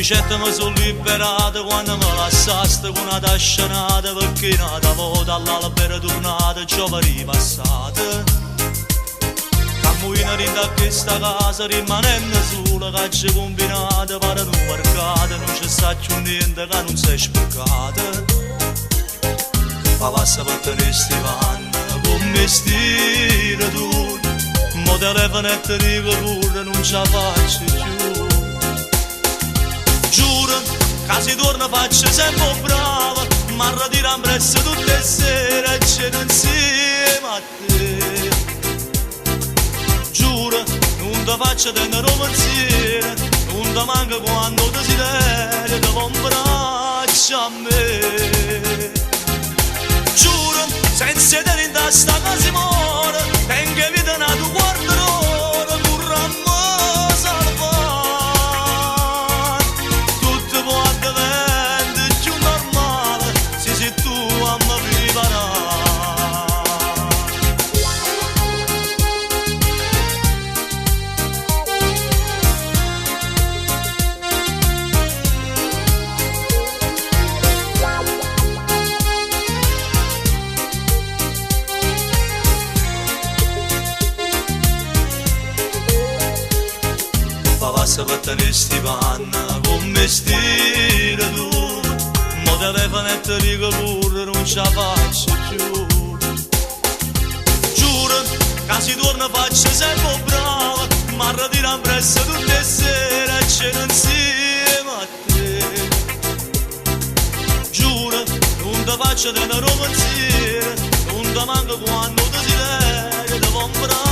certo mi sono liberato quando mi lasciaste con una tascianata perché nata volta all'albero tornata giovani passate. Cammuina rinda a questa casa rimanendo sola che ci combinate per non marcate, non ci sta più niente che non si è sprecata. Ma passa per tenere Stefano con mestiere tu, mo telefono e ti dico pure non ce la faccio più. Giuro che se torna faccio sempre brava, ma ritiro presso tutte le sere e ceno insieme a te. Giuro non ti faccio tenere pensiero, non ti manca quando desideri ti combraccia a me. Giuro senza te in testa che si muore, tengo vita una tua guarda l'ora, currammo salvare. Tutto può diventare più normale se sei tu a me preparare. Passa per tenere Stefano con mestiere tu, mo telefono e ti dico pure non ce la faccio più. Giuro che se torna faccio sempre brava, ma ritiro presso tutte le sere e ceno insieme a te. Giuro non ti faccio tenere pensiero, non ti manco quando desideri ti comprare.